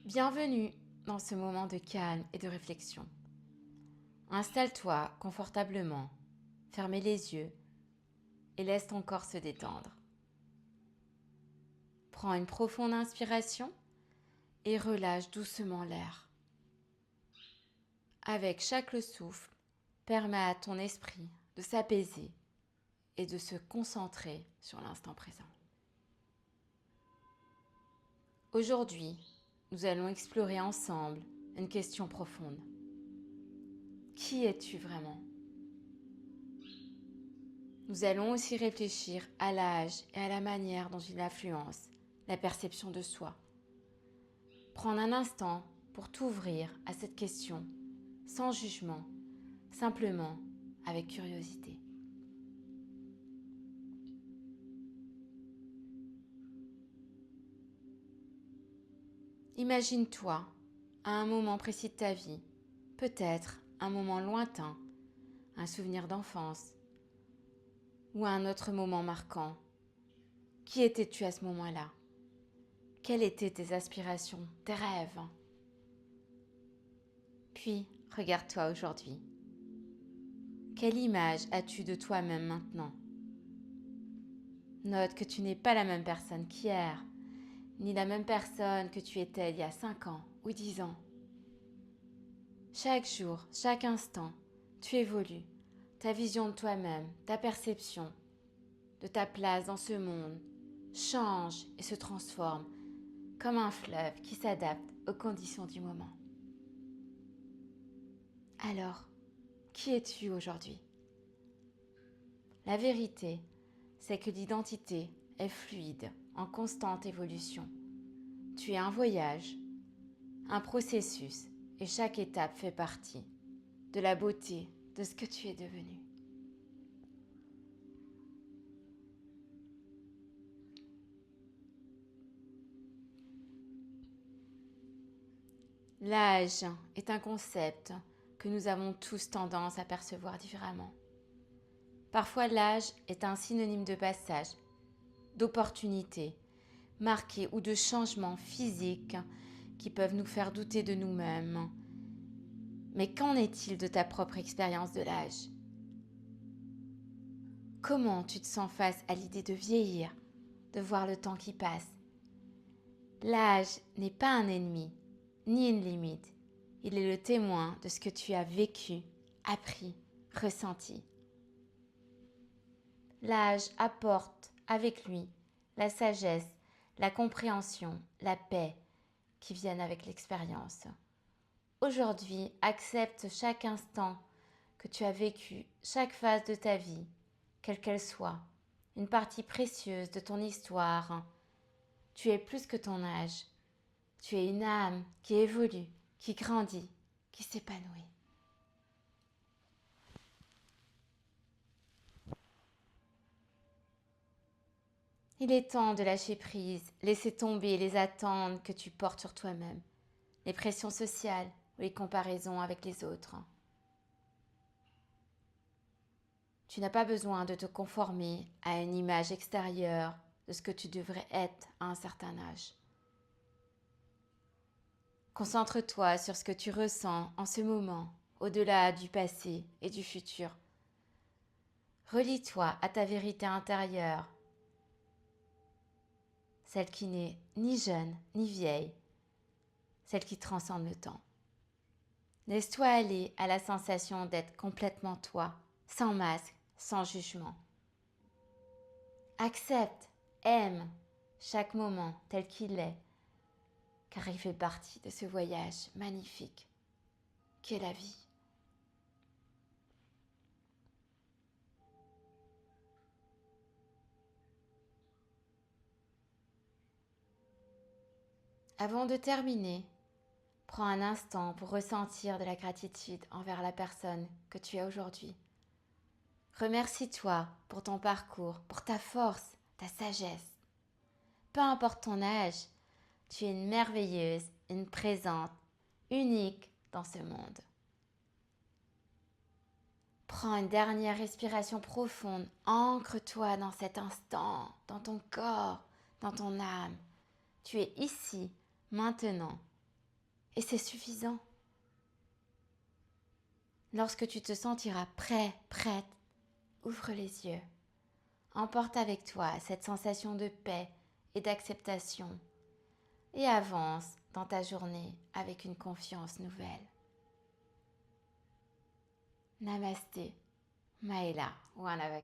Bienvenue dans ce moment de calme et de réflexion. Installe-toi confortablement, ferme les yeux et laisse ton corps se détendre. Prends une profonde inspiration et relâche doucement l'air. Avec chaque souffle, permets à ton esprit de s'apaiser et de se concentrer sur l'instant présent. Aujourd'hui, nous allons explorer ensemble une question profonde. Qui es-tu vraiment ? Nous allons aussi réfléchir à l'âge et à la manière dont il influence la perception de soi. Prends un instant pour t'ouvrir à cette question, sans jugement, simplement avec curiosité. Imagine-toi à un moment précis de ta vie, peut-être un moment lointain, un souvenir d'enfance ou un autre moment marquant. Qui étais-tu à ce moment-là ? Quelles étaient tes aspirations, tes rêves ? Puis, regarde-toi aujourd'hui. Quelle image as-tu de toi-même maintenant ? Note que tu n'es pas la même personne qu'hier, ni la même personne que tu étais il y a 5 ans ou 10 ans. Chaque jour, chaque instant, tu évolues. Ta vision de toi-même, ta perception de ta place dans ce monde change et se transforme comme un fleuve qui s'adapte aux conditions du moment. Alors, qui es-tu aujourd'hui ? La vérité, c'est que l'identité est fluide, en constante évolution. Tu es un voyage, un processus, et chaque étape fait partie de la beauté de ce que tu es devenu. L'âge est un concept que nous avons tous tendance à percevoir différemment. Parfois, l'âge est un synonyme de passage, d'opportunité, marqué ou de changements physiques qui peuvent nous faire douter de nous-mêmes. Mais qu'en est-il de ta propre expérience de l'âge ? Comment tu te sens face à l'idée de vieillir, de voir le temps qui passe ? L'âge n'est pas un ennemi, ni une limite. Il est le témoin de ce que tu as vécu, appris, ressenti. L'âge apporte avec lui la sagesse, la compréhension, la paix qui viennent avec l'expérience. Aujourd'hui, accepte chaque instant que tu as vécu, chaque phase de ta vie, quelle qu'elle soit, une partie précieuse de ton histoire. Tu es plus que ton âge. Tu es une âme qui évolue, qui grandit, qui s'épanouit. Il est temps de lâcher prise, laisser tomber les attentes que tu portes sur toi-même, les pressions sociales ou les comparaisons avec les autres. Tu n'as pas besoin de te conformer à une image extérieure de ce que tu devrais être à un certain âge. Concentre-toi sur ce que tu ressens en ce moment, au-delà du passé et du futur. Relie-toi à ta vérité intérieure, celle qui n'est ni jeune ni vieille, celle qui transcende le temps. Laisse-toi aller à la sensation d'être complètement toi, sans masque, sans jugement. Accepte, aime chaque moment tel qu'il est, car il fait partie de ce voyage magnifique qu'est la vie. Avant de terminer, prends un instant pour ressentir de la gratitude envers la personne que tu es aujourd'hui. Remercie-toi pour ton parcours, pour ta force, ta sagesse. Peu importe ton âge, tu es une merveilleuse, une présente, unique dans ce monde. Prends une dernière respiration profonde, ancre-toi dans cet instant, dans ton corps, dans ton âme. Tu es ici, maintenant, Et c'est suffisant. Lorsque tu te sentiras prêt, prête, ouvre les yeux. Emporte avec toi cette sensation de paix et d'acceptation et avance dans ta journée avec une confiance nouvelle. Namasté, Maëla, Wanavak.